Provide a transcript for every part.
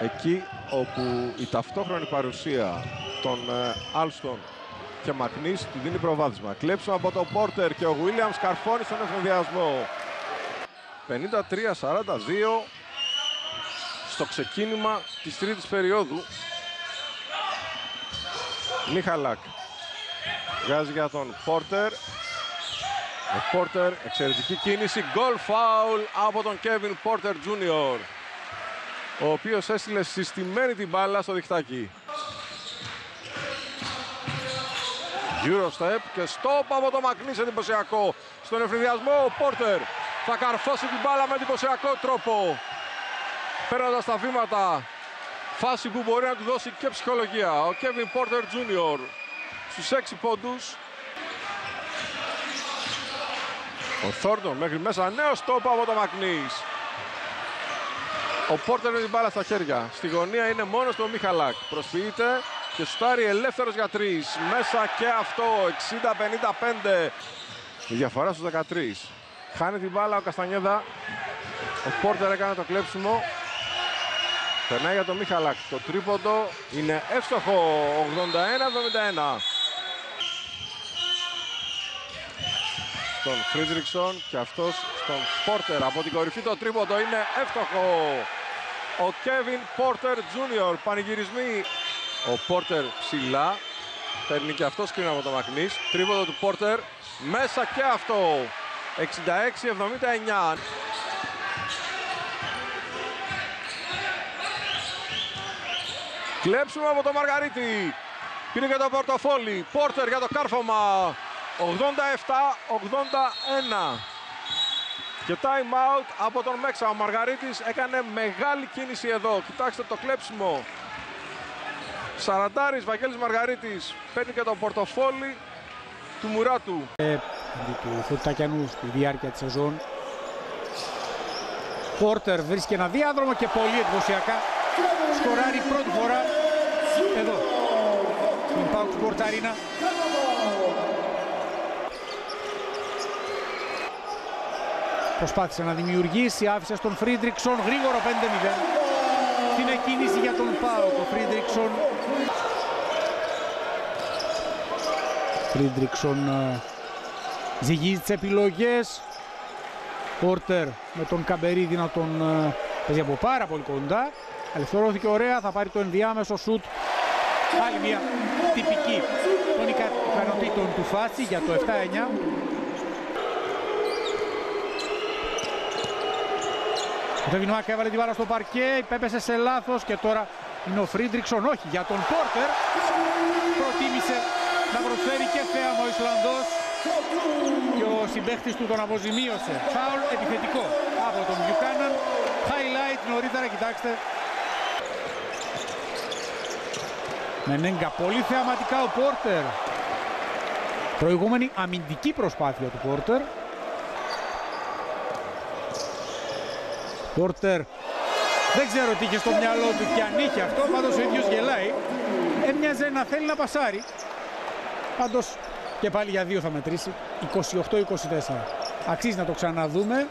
εκεί όπου η ταυτόχρονη παρουσία των Άλστον και Μακνής του δίνει προβάδισμα. Κλέψουμε από τον Πόρτερ και ο Γουίλιαμς καρφώνει στον εφηδιασμό. 53-42 στο ξεκίνημα της τρίτης περίοδου. Μιχαλάκ βγάζει για τον Πόρτερ. Ο Πόρτερ, εξαιρετική κίνηση, γκολ φάουλ από τον Κέβιν Πόρτερ Τζούνιορ, ο οποίος έστειλε συστημένη την μπάλα στο διχτάκι. Eurostep και stop από το Μακνής, εντυπωσιακό. Στον εφηδιασμό ο Πόρτερ θα καρφώσει την μπάλα με εντυπωσιακό τρόπο, παίρνοντας τα βήματα, φάση που μπορεί να του δώσει και ψυχολογία. Ο Κέβιν Πόρτερ Τζούνιορ στους 6 πόντους. Ο Θόρντον μέχρι μέσα, νέο στόπ από το Μακνής. Ο Πόρτερ με την μπάλα στα χέρια. Στη γωνία είναι μόνος του ο Μιχαλάκ. Προσποιείται και σουτάρει ελεύθερος για 3. Μέσα και αυτό, 60-55. Η διαφορά στους 13. Χάνει την μπάλα ο Καστανιέδα. Ο Πόρτερ έκανε το κλέψιμο. Περνάει για τον Μιχαλάκ. Το τρίποντο είναι εύστοχο, 81-71. Στον Φρίντριξον και αυτός στον Πόρτερ. Από την κορυφή το τρίποντο είναι εύστοχο. Ο Κέβιν Πόρτερ Τζούνιορ. Πανηγυρισμοί. Ο Πόρτερ ψηλά. Παίρνει και αυτό σκριν από το Μακνής. Τρίποντο του Πόρτερ. Μέσα και αυτό. 66-79. Κλέψουμε από το Μαργαρίτη. Πήρε και το πορτοφόλι. Πόρτερ για το κάρφωμα. 87-81. Και time out από τον Μέξα. Ο Μαργαρίτης έκανε μεγάλη κίνηση εδώ. Κοιτάξτε το κλέψιμο. Σαραντάρης Βαγγέλης Μαργαρίτης παίρνει και το πορτοφόλι του Μουράτου. Του Φωτακιανού στη διάρκεια της σεζόν. Πόρτερ βρίσκει ένα διάδρομο και πολύ εντυπωσιακά σκοράρει πρώτη φορά εδώ στην ΠΑΟΚ Sport Arena. Προσπάθησε να δημιουργήσει, άφησε στον Φρίντριξον, γρήγορο 5-0. Την εκκίνηση για τον ΠΑΟΚ, ο Φρίντριξον. Φρίντριξον ζυγίζει τις επιλογές. Πόρτερ με τον Καμπερίδη να τον παίζει από πάρα πολύ κοντά. Ελευθερώθηκε ωραία, θα πάρει το ενδιάμεσο σουτ. Άλλη μια τυπική των ικανοτήτων του φάση για το 7-9. Ο Ντέβιν Μάκ έβαλε την μπάλα στο παρκέ, υπέπεσε σε λάθος και τώρα είναι ο Φρίντριξον, όχι, για τον Πόρτερ. Προτίμησε να προσφέρει και θέαμο ο Ισλανδός και ο συμπαίχτης του τον αποζημίωσε. Φάουλ επιθετικό από τον Μπιουκάναν. Highlight νωρίτερα, κοιτάξτε. Μενέγκα πολύ θεαματικά ο Πόρτερ. Προηγούμενη αμυντική προσπάθεια του Πόρτερ. Πόρτερ δεν ξέρω τι είχε στο μυαλό του και αν είχε αυτό, πάντως ο ίδιος γελάει. Έμοιαζε να θέλει να πασάρει. Πάντως και πάλι για 2 θα μετρήσει. 28-24. Αξίζει να το ξαναδούμε.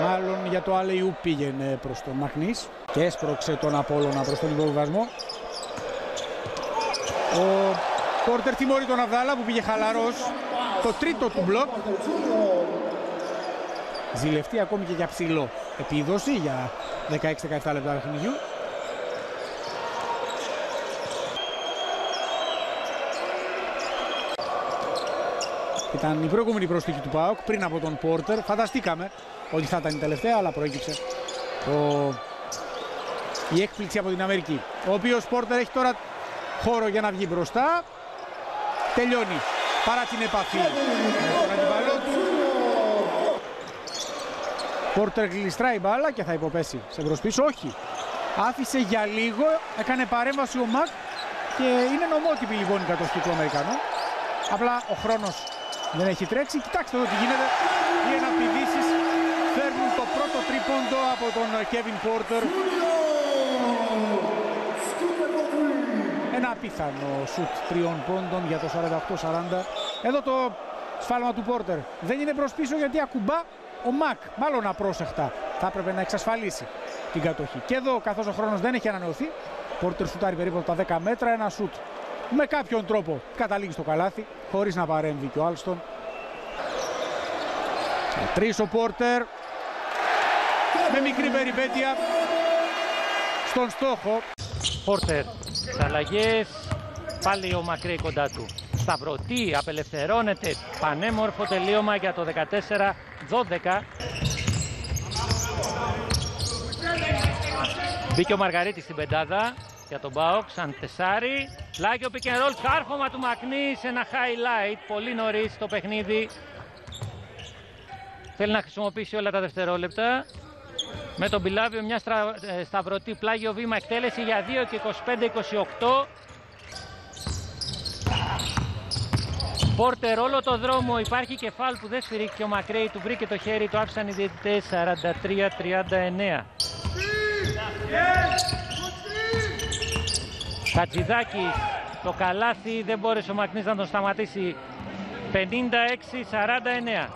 Μάλλον για το alley-oop πήγαινε προς τον Μακνής και έσπρωξε τον Απόλλωνα προς τον υποβιβασμό. Ο Πόρτερ τιμωρεί τον Αβδάλα που πήγε χαλαρός. Το τρίτο του μπλοκ. Ζηλευτεί ακόμη και για ψηλό επίδοση για 16-17 λεπτά παιχνιδιού. Ήταν η προηγούμενη προσθήκη του ΠΑΟΚ πριν από τον Πόρτερ. Φανταστήκαμε ότι θα ήταν η τελευταία, αλλά προέκυψε η έκπληξη από την Αμερική. Ο οποίος Πόρτερ έχει τώρα χώρο για να βγει μπροστά. Τελειώνει παρά την επαφή με τον αντιπαλό του. Πόρτερ γλιστράει μπάλα και θα υποπέσει σε μπρος-πίσω. Όχι. Άφησε για λίγο, έκανε παρέμβαση ο Μακ και είναι νομότυπη λοιπόν η κατοχή του Αμερικανού. Απλά ο χρόνος δεν έχει τρέξει. Κοιτάξτε εδώ τι γίνεται. Οι εναπηδήσεις φέρνουν το πρώτο τρίποντο από τον Κέβιν Πόρτερ. Ένα απίθανο σουτ 3 πόντων για το 48-40. Εδώ το σφάλμα του Πόρτερ δεν είναι προς πίσω γιατί ακουμπά ο Μακ. Μάλλον απρόσεχτα θα έπρεπε να εξασφαλίσει την κατοχή. Και εδώ, καθώς ο χρόνος δεν έχει ανανεωθεί, Πόρτερ σουτάρει περίπου από τα 10 μέτρα, ένα σουτ με κάποιον τρόπο καταλήγει στο καλάθι, χωρίς να παρέμβει και ο Άλστον. Τρεις ο Πόρτερ, με μικρή περιπέτεια στον στόχο. Πόρτερ, αλλαγές, πάλι ο Μακρύη κοντά του. Σταυρωτή, απελευθερώνεται, πανέμορφο τελείωμα για το 14-12. Μπήκε ο Μαργαρίτης στην πεντάδα για τον ΠΑΟΚ σαν τεσάρι. Πλάγιο pick and roll, κάρφωμα του Μακνή σε ένα highlight, πολύ νωρίς το παιχνίδι. Θέλει να χρησιμοποιήσει όλα τα δευτερόλεπτα. Με τον Πιλάβιο μια σταυρωτή, πλάγιο βήμα, εκτέλεση για 2 και 25-28. Πόρτερ όλο το δρόμο, υπάρχει και φάουλ που δεν σφυρίχθηκε ο Μακρέι, του βρήκε το χέρι, το άφησαν οι διαιτητές. 43-39. Χατζηδάκης, το καλάθι, δεν μπόρεσε ο Μακνής να τον σταματήσει. 56-49.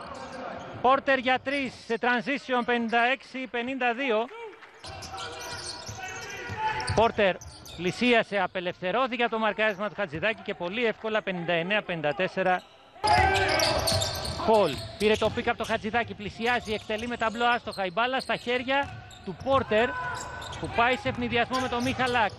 Πόρτερ για 3 σε transition, 56-52. Πόρτερ πλησίασε, απελευθερώθηκε από το μαρκάρισμα του Χατζηδάκη και πολύ εύκολα 59-54. Χολ πήρε το πικ από το Χατζηδάκη, πλησιάζει, εκτελεί με ταμπλό άστοχα. Η μπάλα στα χέρια του Πόρτερ που πάει σε ευνηδιασμό με τον Μιχαλάκ.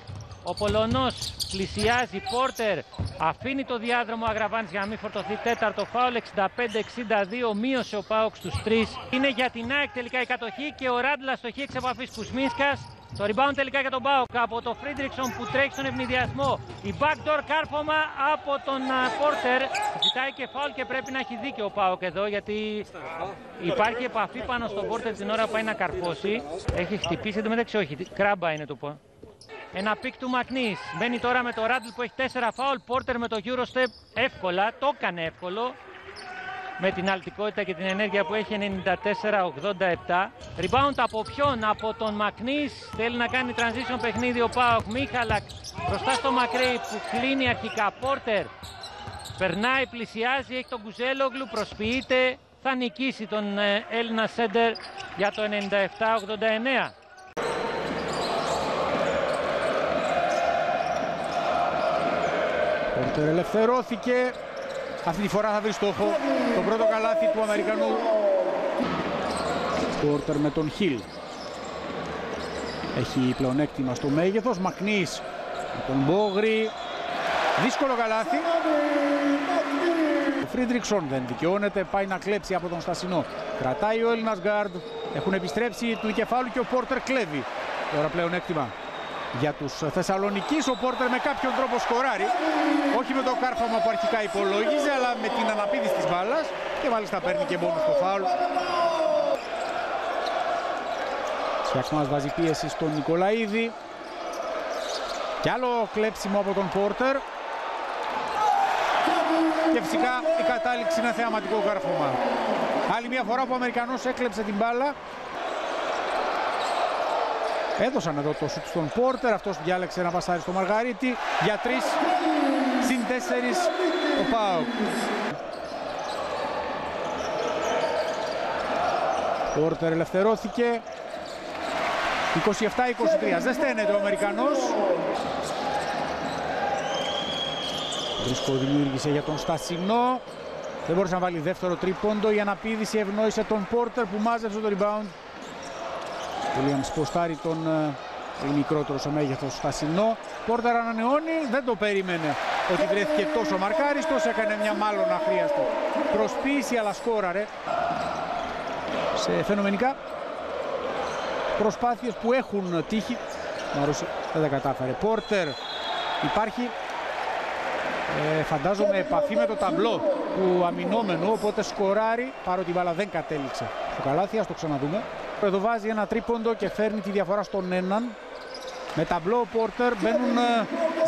Ο Πολωνός πλησιάζει, Πόρτερ αφήνει το διάδρομο Αγραβάνης για να μην φορτωθεί. Τέταρτο φάουλ, 65-62, μείωσε ο ΠΑΟΚ στους 3. Είναι για την ΑΕΚ τελικά η κατοχή και ο Ράντλα στοχή εξ επαφής Κουσμίνσκας. Το rebound τελικά για τον ΠΑΟΚ από το Φρίντριξον που τρέχει στον ευνηδιασμό. Η backdoor κάρφωμα από τον Πόρτερ. Ζητάει και φάουλ και πρέπει να έχει δίκιο ο ΠΑΟΚ εδώ, γιατί υπάρχει επαφή πάνω στον Πόρτερ την ώρα που πάει να καρφώσει. Έχει χτυπήσει, εντωμεταξύ όχι, κράμπα είναι το πω. Ένα πικ του Μακνής. Μπαίνει τώρα με το Ράντλ που έχει 4 φάουλ. Πόρτερ με το Eurostep εύκολα, το έκανε εύκολο. Με την αλτικότητα και την ενέργεια που έχει, 94-87. Rebound από ποιον? Από τον Μακνής. Θέλει να κάνει transition παιχνίδι ο ΠΑΟΚ. Μίχαλακ μπροστά στο Μακρέι που κλείνει αρχικά. Πόρτερ περνάει, πλησιάζει, έχει τον Κουζέλογλου, προσποιείται. Θα νικήσει τον Έλληνα σέντερ για το 97-89. Πόρτερ ελευθερώθηκε. Αυτή τη φορά θα βρει στόχο το πρώτο καλάθι του Αμερικανού. Πόρτερ με τον Χιλ. Έχει πλεονέκτημα στο μέγεθος. Μακνής με τον Μπόγρη. Δύσκολο καλάθι. Ο Φρίντριξον δεν δικαιώνεται. Πάει να κλέψει από τον Στασινό. Κρατάει ο Έλληνας γκάρντ. Έχουν επιστρέψει του κεφάλου και ο Πόρτερ κλέβει. Τώρα πλεονέκτημα για τους Θεσσαλονικείς. Ο Πόρτερ με κάποιον τρόπο σκοράρει. Όχι με το κάρφαμα που αρχικά υπολόγιζε, αλλά με την αναπήδηση της μπάλας. Και μάλιστα παίρνει και μόνο στο φάουλ. Σιαξμάς βάζει πίεση στον Νικολαίδη. Κι άλλο κλέψιμο από τον Πόρτερ. Και φυσικά η κατάληξη είναι θεαματικό κάρφωμα. Άλλη μια φορά που ο Αμερικανός έκλεψε την μπάλα. Έδωσαν εδώ το σουτ στον Πόρτερ, αυτός διάλεξε να πασάρει στο Μαργαρίτη. Για 3 συν 4 ο ΠΑΟΚ. Πόρτερ ελευθερώθηκε. 27-23, ζεσταίνεται ο Αμερικανός. Βρίσκο δημιούργησε για τον Στασινό. Δεν μπορούσε να βάλει δεύτερο τρίποντο. Η αναπήδηση ευνόησε τον Πόρτερ που μάζεψε το rebound. Williams ποστάρει τον μικρότερο σε μέγεθος Στασινό. Πόρτερ ανανεώνει, δεν το περίμενε ότι βρέθηκε τόσο μαρκάριστος. Έκανε μια μάλλον αχρίαστη προσποίηση, αλλά σκόραρε σε φαινομενικά προσπάθειες που έχουν τύχει. Μαρούση δεν τα κατάφερε. Πόρτερ υπάρχει, φαντάζομαι, επαφή με το ταμπλό του αμυνόμενου, οπότε σκοράρει, παρότι η μπάλα δεν κατέληξε στο καλάθι. Ας το ξαναδούμε. Εδώ βάζει ένα τρίποντο και φέρνει τη διαφορά στον έναν. Με ταμπλό ο Πόρτερ μπαίνουν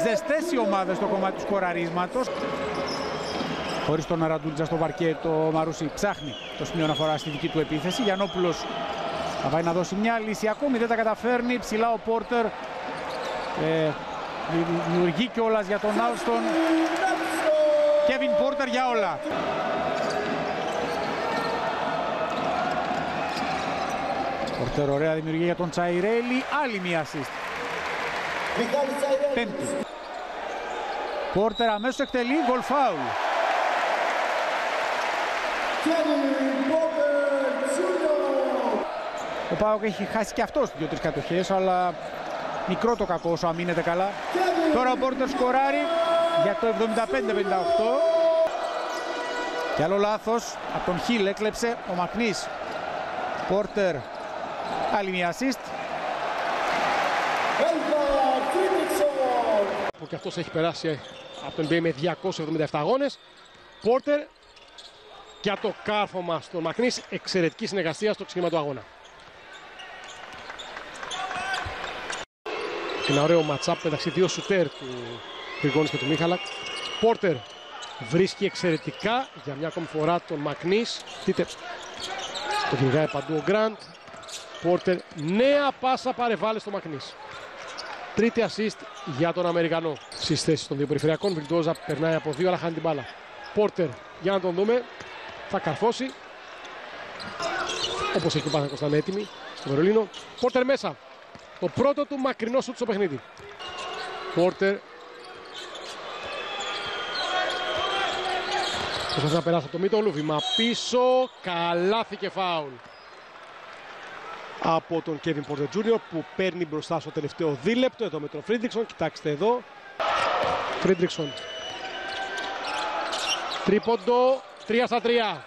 ζεστές οι ομάδες στο κομμάτι του σκοραρίσματος. Χωρίς τον Αραντούλτζα στο παρκέ, το Μαρούσι ψάχνει το σημείο αναφορά στη δική του επίθεση. Γιαννόπουλος θα πάει να δώσει μια λύση, ακόμη δεν τα καταφέρνει. Ψηλά ο Πόρτερ δημιουργεί κιόλας για τον Άλστον. Κέβιν Πόρτερ για όλα. Πόρτερ Πόρτερ, ωραία δημιουργία για τον Τσαϊρέλη. Άλλη μία assist. Πέμπτη. Πόρτερ αμέσως εκτελεί. Γκολ φάουλ. Ο ΠΑΟΚ έχει χάσει και αυτός 2-3 κατοχές, αλλά μικρό το κακό όσο αμήνεται καλά. Τώρα ο Πόρτερ σκοράρει για το 75-58. Κι άλλο λάθος από τον Χιλ, έκλεψε ο Μακνής. Πόρτερ, άλλη μια assist. Που και αυτός έχει περάσει από τον NBA με 277 αγώνες. Πόρτερ για το κάρφωμα στον Μακνής, εξαιρετική συνεργασία στο ξεκίνημα του αγώνα. Ένα ωραίο match-up μεταξύ δύο σουτέρ του Γρηγόνης και του Μίχαλακ. Πόρτερ βρίσκει εξαιρετικά για μια ακόμη φορά τον Μακνής. Δείτε, το κυνηγάει παντού ο Γκραντ. Πόρτερ, νέα πάσα παρεβάλλει στο Μακνής. Τρίτη assist για τον Αμερικανό. Στις θέσεις των δύο περιφερειακών, Βιλντόζα περνάει από δύο αλλά χάνει την μπάλα. Πόρτερ, για να τον δούμε, θα καρφώσει. Όπως έχει ο Παναθηναϊκός, ήταν έτοιμη στο Βερολίνο. Πόρτερ μέσα. Το πρώτο του μακρινό σουτ στο παιχνίδι. Πόρτερ. Προσπαθεί να περάσει από το Μίτογλου, βήμα πίσω, καλάθι και φάουλ. Από τον Κέβιν Πόρτερ Τζούνιορ που παίρνει μπροστά στο τελευταίο δίλεπτο, εδώ με τον Φρίντριξον, κοιτάξτε εδώ. Φρίντριξον. Τρίποντο, 3-3.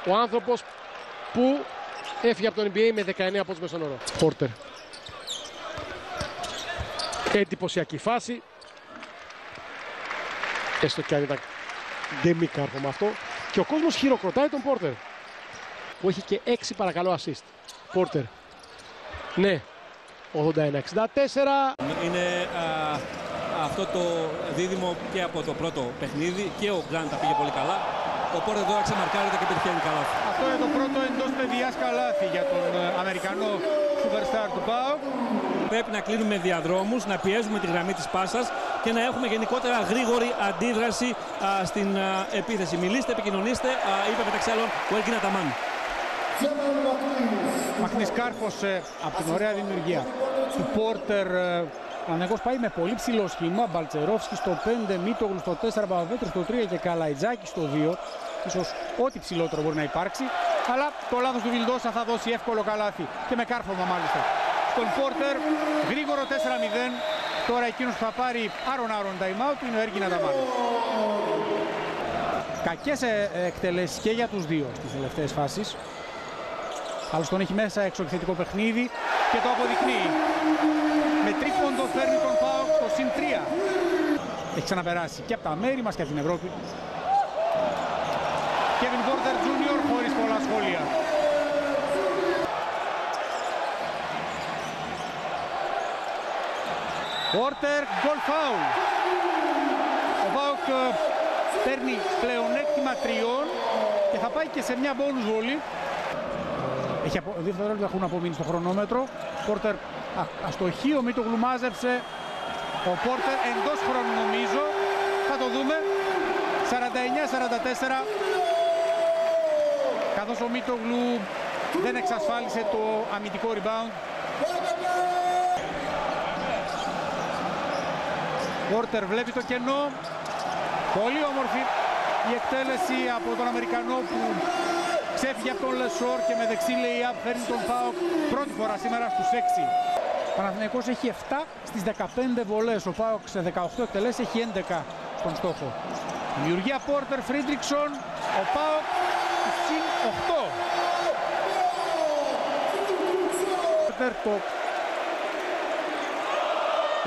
Ο άνθρωπος που έφυγε από το NBA με 19 πόντους μέσον όρο. Πόρτερ. Εντυπωσιακή φάση. Έστω κι αν ήταν ντεμή κάρφωμα αυτό. Και ο κόσμος χειροκροτάει τον Πόρτερ, που έχει και 6 παρακαλώ assist. Πόρτερ. Ναι. 81-64. Είναι αυτό το δίδυμο και από το πρώτο παιχνίδι. Και ο Γκραντ τα πήγε πολύ καλά. Ο Πόρτερ τώρα ξεμαρκάρεται και πετυχαίνει καλάθι. Αυτό είναι το πρώτο εντός παιδιάς καλάθι για τον Αμερικανό superstar του ΠΑΟΚ. Πρέπει να κλείνουμε διαδρόμους, να πιέζουμε τη γραμμή της πάσας και να έχουμε γενικότερα γρήγορη αντίδραση στην επίθεση. Μιλήστε, επικοινωνήστε, είπε μεταξύ άλλων ο Έλκιν Αταμάν. Μακνής κάρφωσε από την ωραία δημιουργία του Πόρτερ. Παναθηναϊκός πάει με πολύ ψηλό σχήμα. Μπαλτσερόφσκι στο 5, Μίτογλου στο 4, Παπαπέτρου στο 3 και Καλαϊτζάκη στο 2. Ίσως ό,τι ψηλότερο μπορεί να υπάρξει. Αλλά το λάθος του Βιλντόσα θα δώσει εύκολο καλάθι και με κάρφωμα μάλιστα. Στον Πόρτερ, γρήγορο 4-0. Τώρα εκείνος που θα πάρει άρον time out είναι ο Έλκιν Αταμάν. Κακές εκτελέσεις και για τους δύο στις τελευταίες φάσεις. Άλλος τον έχει μέσα εξωθετικό παιχνίδι και το αποδεικνύει. Με τρίποντο φέρνει τον ΠΑΟΚ στο συν 3. Έχει ξαναπεράσει και από τα μέρη μας και από την Ευρώπη. Κέβιν Πόρτερ Τζούνιορ χωρίς πολλά σχόλια. Πόρτερ, γκολ φάουλ. Ο ΠΑΟΚ παίρνει πλεονέκτημα 3 και θα πάει και σε μια bonus βολή. Έχει 2 δευτερόλεπτα έχουν απομείνει στο χρονόμετρο. Πόρτερ αστοχή, ο Μίτογλου μάζεψε. Ο Πόρτερ εντός χρόνου νομίζω. Θα το δούμε. 49-44. Καθώς ο Μίτογλου δεν εξασφάλισε το αμυντικό rebound. Πόρτερ βλέπει το κενό. Πολύ όμορφη η εκτέλεση από τον Αμερικανό που ξέφυγε από τον Λεσόρ και με δεξί lay-up φέρνει τον ΠΑΟΚ πρώτη φορά σήμερα στους 6. Ο Παναθηναϊκός έχει 7 στις 15 βολές. Ο ΠΑΟΚ σε 18 εκτελέσεις έχει 11 στον στόχο. Δημιουργία Πόρτερ, Φρίντριξον, ο ΠΑΟΚ συν 8. Πόρτερ το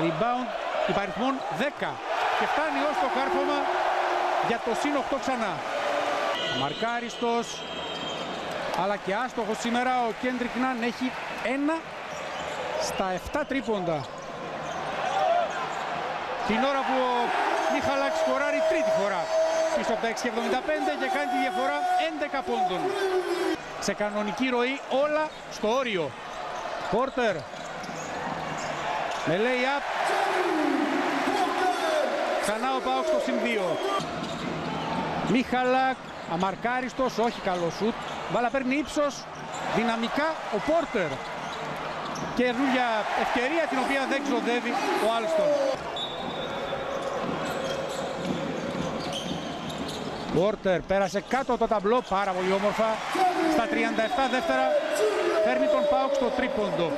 rebound υπαριθμών 10 και φτάνει ως το κάρφωμα για το συν 8 ξανά. Μαρκάριστος αλλά και άστοχος σήμερα ο Κέντρικ Ναν, έχει 1 στα 7 τρίποντα. Την ώρα που ο Μίχαλακ σκοράρει τρίτη φορά πίσω από τα 6,75 και κάνει τη διαφορά 11 πόντων. Σε κανονική ροή όλα στο όριο. Πόρτερ με lay-up. Ξανά ο ΠΑΟΚ στο συν 2. Μίχαλακ, αμαρκάριστος, όχι καλό σουτ. Μπάλα παίρνει ύψος δυναμικά ο Πόρτερ. Καινούργια ευκαιρία την οποία δεν ξοδεύει ο Άλστον. Πόρτερ πέρασε κάτω από το ταμπλό, πάρα πολύ όμορφα. Στα 37 δεύτερα φέρνει τον ΠΑΟΚ στο τρίποντο.